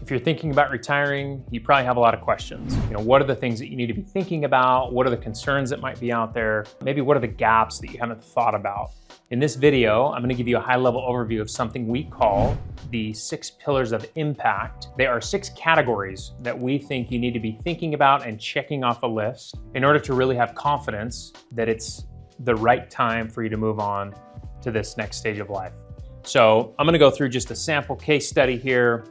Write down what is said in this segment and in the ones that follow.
If you're thinking about retiring, you probably have a lot of questions. What are the things that you need to be thinking about? What are the concerns that might be out there? Maybe what are the gaps that you haven't thought about? In this video, I'm going to give you a high-level overview of something we call the 6 pillars of impact. They are 6 categories that we think you need to be thinking about and checking off a list in order to really have confidence that it's the right time for you to move on to this next stage of life. So I'm going to go through just a sample case study here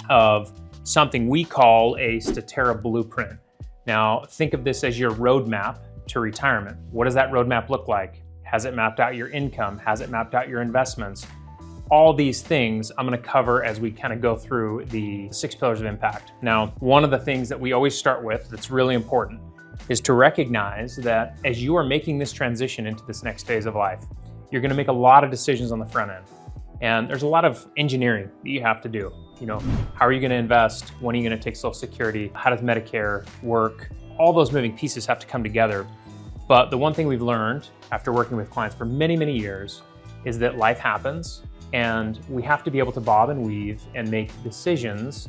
of something we call a Statera blueprint. Now, think of this as your roadmap to retirement. What does that roadmap look like? Has it mapped out your income? Has it mapped out your investments? All these things I'm going to cover as we kind of go through the 6 pillars of impact. Now, one of the things that we always start with that's really important is to recognize that as you are making this transition into this next phase of life, you're going to make a lot of decisions on the front end. And there's a lot of engineering that you have to do. How are you going to invest? When are you going to take Social Security? How does Medicare work? All those moving pieces have to come together. But the one thing we've learned after working with clients for many, many years is that life happens and we have to be able to bob and weave and make decisions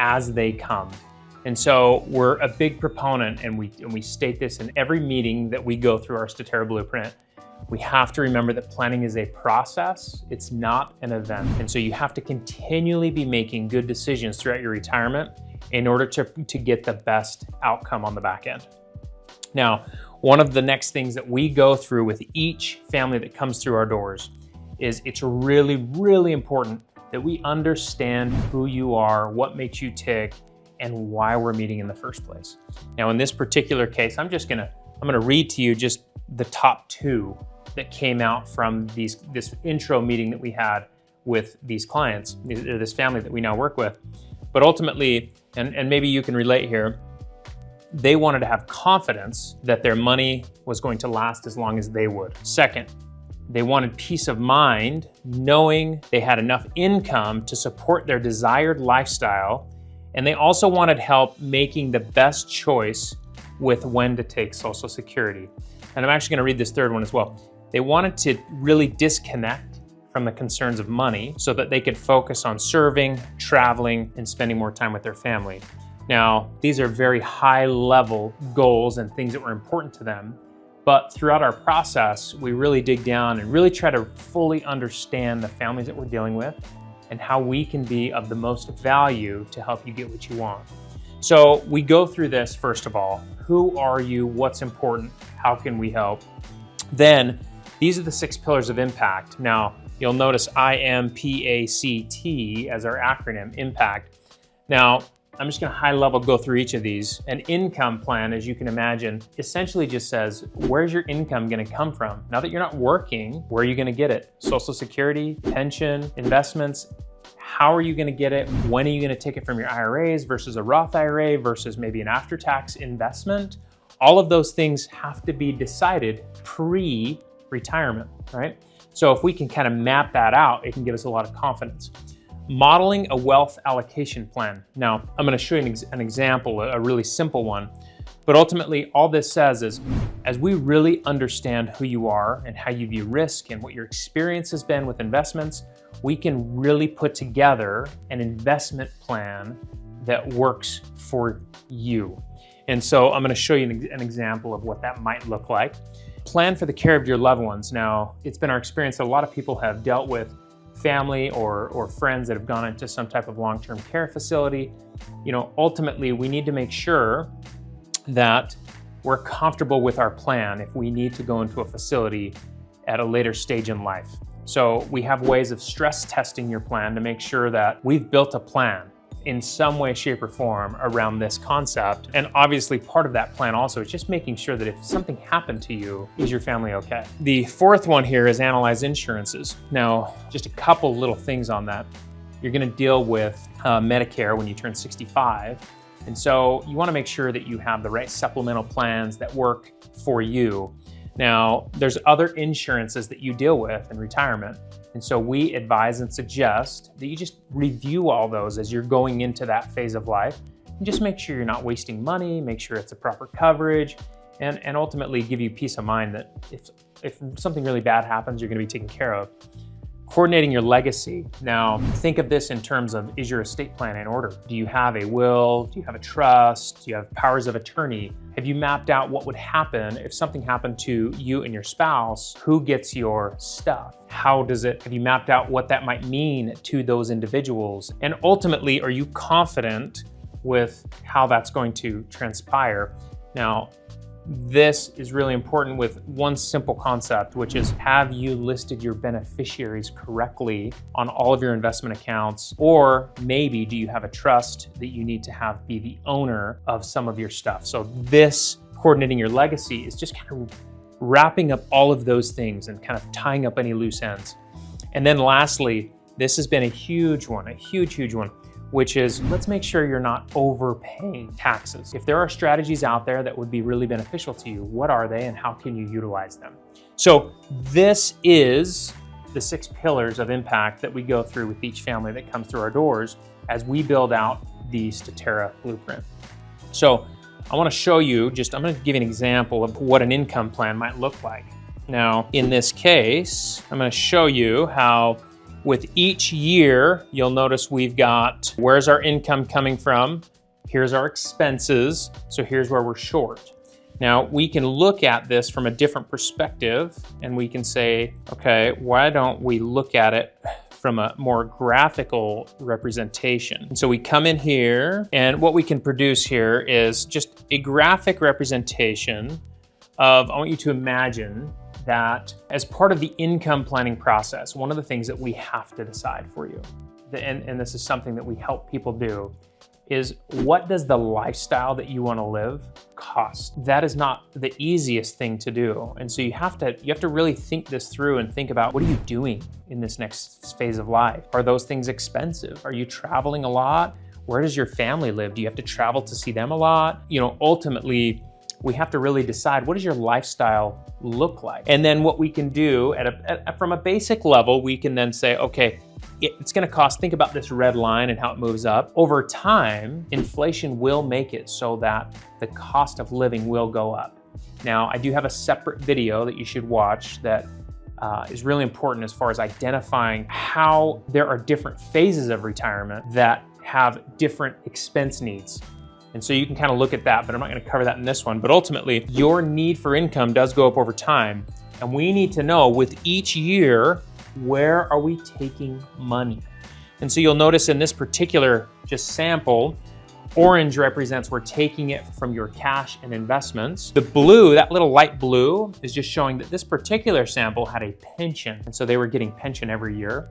as they come. And so we're a big proponent, and we state this in every meeting that we go through our Statera blueprint. We have to remember that planning is a process, it's not an event. And so you have to continually be making good decisions throughout your retirement in order to get the best outcome on the back end. Now, one of the next things that we go through with each family that comes through our doors is it's really, really important that we understand who you are, what makes you tick, and why we're meeting in the first place. Now, in this particular case, I'm gonna read to you just the top 2 that came out from this intro meeting that we had with these clients, this family that we now work with. But ultimately, and maybe you can relate here, they wanted to have confidence that their money was going to last as long as they would. Second, they wanted peace of mind, knowing they had enough income to support their desired lifestyle. And they also wanted help making the best choice with when to take Social Security. And I'm actually gonna read this third one as well. They wanted to really disconnect from the concerns of money so that they could focus on serving, traveling, and spending more time with their family. Now, these are very high-level goals and things that were important to them, but throughout our process, we really dig down and really try to fully understand the families that we're dealing with and how we can be of the most value to help you get what you want. So we go through this, first of all. Who are you? What's important? How can we help? Then, these are the 6 pillars of impact. Now, you'll notice IMPACT as our acronym, impact. Now, I'm just gonna high level go through each of these. An income plan, as you can imagine, essentially just says, where's your income gonna come from? Now that you're not working, where are you gonna get it? Social Security, pension, investments, how are you gonna get it? When are you gonna take it from your IRAs versus a Roth IRA versus maybe an after-tax investment? All of those things have to be decided pre-retirement, right? So if we can kind of map that out, it can give us a lot of confidence. Modeling a wealth allocation plan. Now, I'm gonna show you an example, a really simple one, but ultimately all this says is, as we really understand who you are and how you view risk and what your experience has been with investments, we can really put together an investment plan that works for you. And so I'm gonna show you an example of what that might look like. Plan for the care of your loved ones. Now, it's been our experience that a lot of people have dealt with family or friends that have gone into some type of long-term care facility. Ultimately, we need to make sure that we're comfortable with our plan if we need to go into a facility at a later stage in life. So we have ways of stress testing your plan to make sure that we've built a plan in some way, shape, or form around this concept. And obviously part of that plan also is just making sure that if something happened to you, is your family okay? The 4th one here is analyze insurances. Now, just a couple little things on that. You're gonna deal with Medicare when you turn 65. And so you wanna make sure that you have the right supplemental plans that work for you. Now, there's other insurances that you deal with in retirement. And so we advise and suggest that you just review all those as you're going into that phase of life and just make sure you're not wasting money, make sure it's a proper coverage, and ultimately give you peace of mind that if something really bad happens, you're gonna be taken care of. Coordinating your legacy. Now, think of this in terms of, is your estate plan in order? Do you have a will? Do you have a trust? Do you have powers of attorney? Have you mapped out what would happen if something happened to you and your spouse? Who gets your stuff? Have you mapped out what that might mean to those individuals? And ultimately, are you confident with how that's going to transpire? Now, this is really important with one simple concept, which is, have you listed your beneficiaries correctly on all of your investment accounts? Or maybe do you have a trust that you need to have be the owner of some of your stuff? So this coordinating your legacy is just kind of wrapping up all of those things and kind of tying up any loose ends. And then lastly, this has been a huge one, which is, let's make sure you're not overpaying taxes. If there are strategies out there that would be really beneficial to you, what are they and how can you utilize them? So this is the 6 pillars of impact that we go through with each family that comes through our doors as we build out the Statera blueprint. So I wanna show you, I'm gonna give you an example of what an income plan might look like. Now, in this case, I'm gonna show you how with each year, you'll notice we've got, where's our income coming from? Here's our expenses. So here's where we're short. Now, we can look at this from a different perspective and we can say, okay, why don't we look at it from a more graphical representation? And so we come in here and what we can produce here is just a graphic representation of, I want you to imagine that as part of the income planning process, one of the things that we have to decide for you, and this is something that we help people do, is what does the lifestyle that you want to live cost? That is not the easiest thing to do. And so you have to really think this through and think about, what are you doing in this next phase of life? Are those things expensive? Are you traveling a lot? Where does your family live? Do you have to travel to see them a lot? Ultimately, we have to really decide, what does your lifestyle look like? And then what we can do from a basic level, we can then say, okay, it's gonna cost, think about this red line and how it moves up. Over time, inflation will make it so that the cost of living will go up. Now, I do have a separate video that you should watch that is really important as far as identifying how there are different phases of retirement that have different expense needs. And so you can kind of look at that, but I'm not going to cover that in this one. But ultimately, your need for income does go up over time. And we need to know with each year, where are we taking money? And so you'll notice in this particular just sample, orange represents we're taking it from your cash and investments. The blue, that little light blue, is just showing that this particular sample had a pension. And so they were getting pension every year.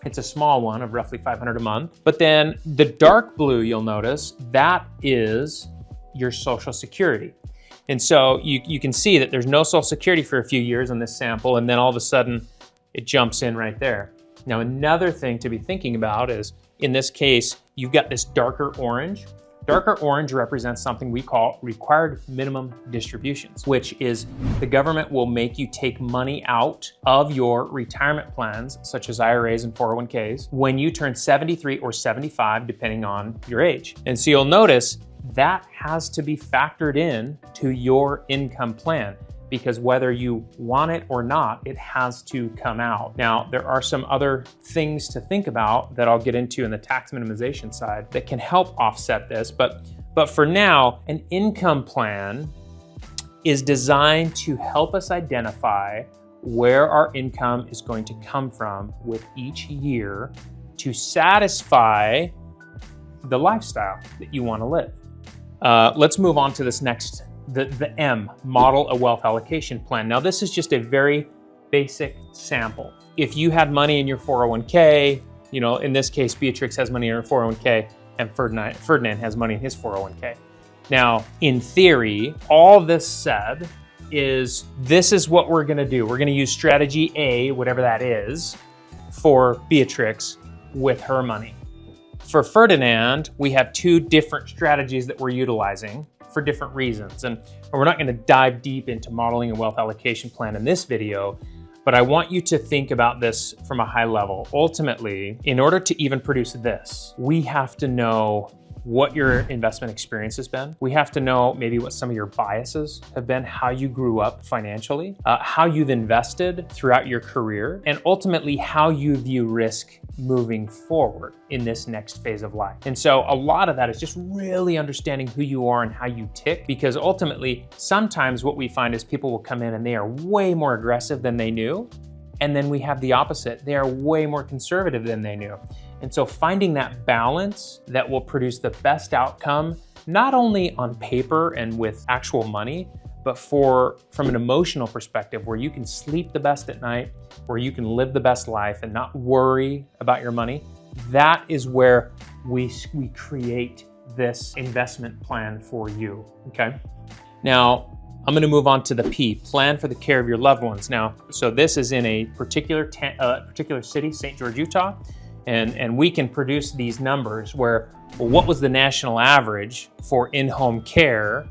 It's a small one of roughly $500 a month. But then the dark blue, you'll notice, that is your Social Security. And so you can see that there's no Social Security for a few years on this sample, and then all of a sudden it jumps in right there. Now, another thing to be thinking about is, in this case, you've got this darker orange. Darker orange represents something we call required minimum distributions, which is the government will make you take money out of your retirement plans, such as IRAs and 401ks, when you turn 73 or 75, depending on your age. And so you'll notice that has to be factored in to your income plan, because whether you want it or not, it has to come out. Now, there are some other things to think about that I'll get into in the tax minimization side that can help offset this, but for now, an income plan is designed to help us identify where our income is going to come from with each year to satisfy the lifestyle that you want to live. Let's move on to this next, the M, model a wealth allocation plan. Now, this is just a very basic sample. If you had money in your 401k, in this case, Beatrix has money in her 401k and Ferdinand has money in his 401k. Now, in theory, all this said is, this is what we're gonna do. We're gonna use strategy A, whatever that is, for Beatrix with her money. For Ferdinand, we have 2 different strategies that we're utilizing for different reasons. And we're not gonna dive deep into modeling a wealth allocation plan in this video, but I want you to think about this from a high level. Ultimately, in order to even produce this, we have to know what your investment experience has been. We have to know maybe what some of your biases have been, how you grew up financially, how you've invested throughout your career, and ultimately how you view risk moving forward in this next phase of life. And so a lot of that is just really understanding who you are and how you tick, because ultimately sometimes what we find is people will come in and they are way more aggressive than they knew. And then we have the opposite. They are way more conservative than they knew. And so finding that balance that will produce the best outcome, not only on paper and with actual money, but from an emotional perspective, where you can sleep the best at night, where you can live the best life and not worry about your money, that is where we create this investment plan for you, okay? Now, I'm gonna move on to the P, plan for the care of your loved ones. Now, so this is in a particular city, St. George, Utah, and we can produce these numbers where, well, what was the national average for in-home care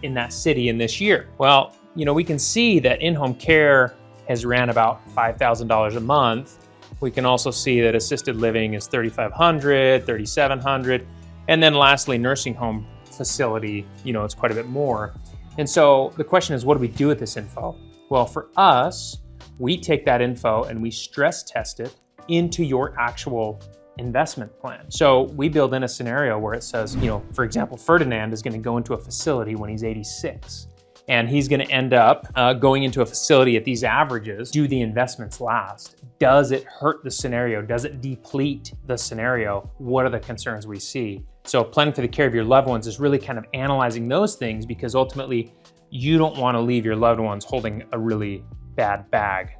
in that city in this year? Well, we can see that in-home care has ran about $5,000 a month. We can also see that assisted living is $3,500, $3,700, and then lastly, nursing home facility, it's quite a bit more. And so the question is, what do we do with this info? Well, for us, we take that info and we stress test it into your actual investment plan. So we build in a scenario where it says, for example, Ferdinand is going to go into a facility when he's 86. And he's going to end up going into a facility at these averages. Do the investments last? Does it hurt the scenario? Does it deplete the scenario? What are the concerns we see? So planning for the care of your loved ones is really kind of analyzing those things, because ultimately you don't want to leave your loved ones holding a really bad bag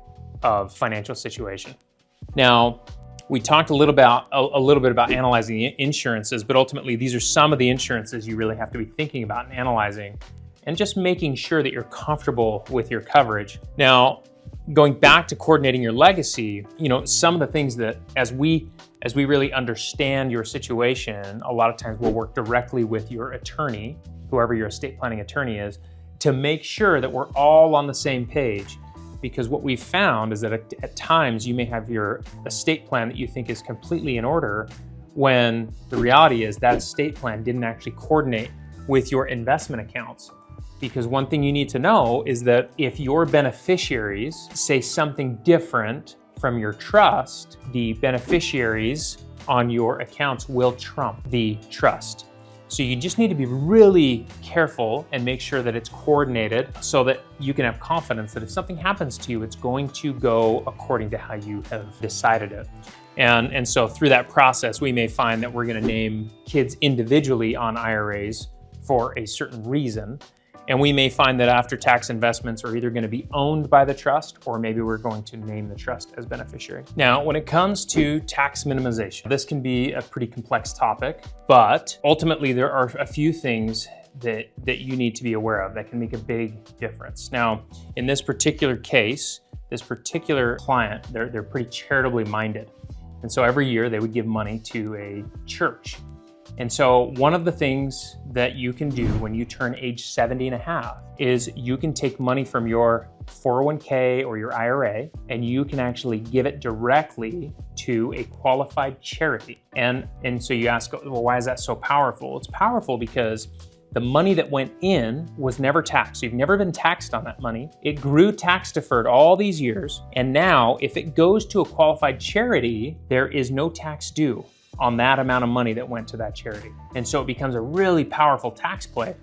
of financial situation. Now, we talked a little bit about analyzing the insurances, but ultimately these are some of the insurances you really have to be thinking about and analyzing, and just making sure that you're comfortable with your coverage. Now, going back to coordinating your legacy, some of the things that as we really understand your situation, a lot of times we'll work directly with your attorney, whoever your estate planning attorney is, to make sure that we're all on the same page. Because what we've found is that at times you may have your estate plan that you think is completely in order, when the reality is that estate plan didn't actually coordinate with your investment accounts. Because one thing you need to know is that if your beneficiaries say something different from your trust, the beneficiaries on your accounts will trump the trust. So you just need to be really careful and make sure that it's coordinated so that you can have confidence that if something happens to you, it's going to go according to how you have decided it. And so through that process, we may find that we're going to name kids individually on IRAs for a certain reason. And we may find that after-tax investments are either going to be owned by the trust, or maybe we're going to name the trust as beneficiary. Now, when it comes to tax minimization, this can be a pretty complex topic, but ultimately there are a few things that you need to be aware of that can make a big difference. Now, in this particular case, this particular client, they're pretty charitably minded. And so every year they would give money to a church. And so one of the things that you can do when you turn age 70 and a half is you can take money from your 401k or your IRA, and you can actually give it directly to a qualified charity. And so you ask, well, why is that so powerful? It's powerful because the money that went in was never taxed. So you've never been taxed on that money. It grew tax deferred all these years. And now if it goes to a qualified charity, there is no tax due on that amount of money that went to that charity. And so it becomes a really powerful tax play.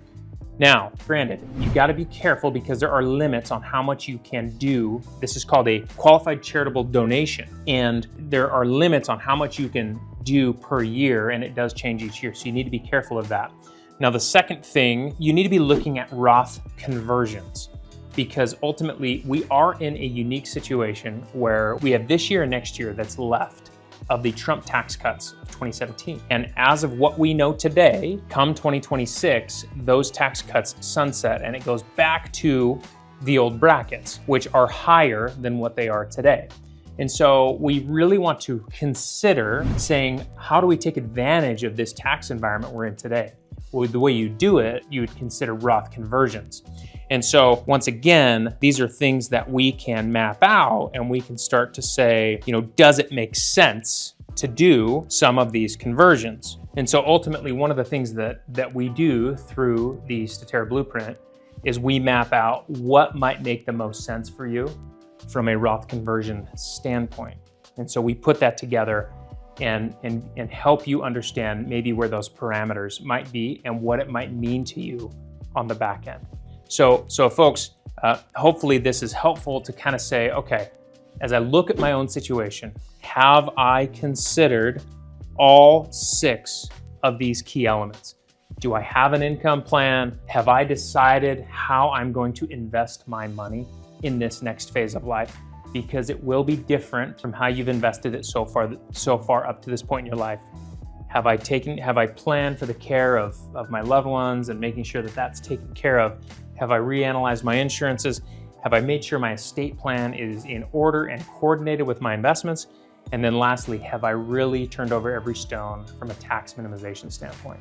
Now, granted, you gotta be careful because there are limits on how much you can do. This is called a qualified charitable donation. And there are limits on how much you can do per year, and it does change each year. So you need to be careful of that. Now, the second thing, you need to be looking at Roth conversions, because ultimately we are in a unique situation where we have this year and next year that's left of the Trump tax cuts of 2017. And as of what we know today, come 2026, those tax cuts sunset and it goes back to the old brackets, which are higher than what they are today. And so we really want to consider saying, how do we take advantage of this tax environment we're in today? Well, the way you do it, you would consider Roth conversions. And so once again, these are things that we can map out, and we can start to say, does it make sense to do some of these conversions? And so ultimately, one of the things that we do through the Statera Blueprint is we map out what might make the most sense for you from a Roth conversion standpoint. And so we put that together and help you understand maybe where those parameters might be and what it might mean to you on the back end. So folks, hopefully this is helpful to kind of say, okay, as I look at my own situation, have I considered all 6 of these key elements? Do I have an income plan? Have I decided how I'm going to invest my money in this next phase of life? Because it will be different from how you've invested it so far up to this point in your life. Have I planned for the care of my loved ones and making sure that that's taken care of? Have I reanalyzed my insurances? Have I made sure my estate plan is in order and coordinated with my investments? And then lastly, have I really turned over every stone from a tax minimization standpoint?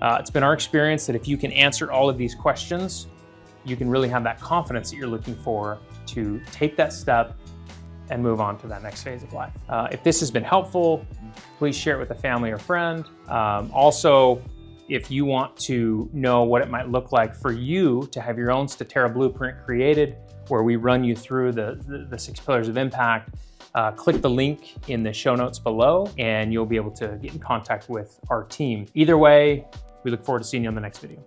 It's been our experience that if you can answer all of these questions, you can really have that confidence that you're looking for to take that step and move on to that next phase of life. If this has been helpful, please share it with a family or friend. Also, if you want to know what it might look like for you to have your own Statera Blueprint created, where we run you through the 6 pillars of impact, click the link in the show notes below and you'll be able to get in contact with our team. Either way, we look forward to seeing you on the next video.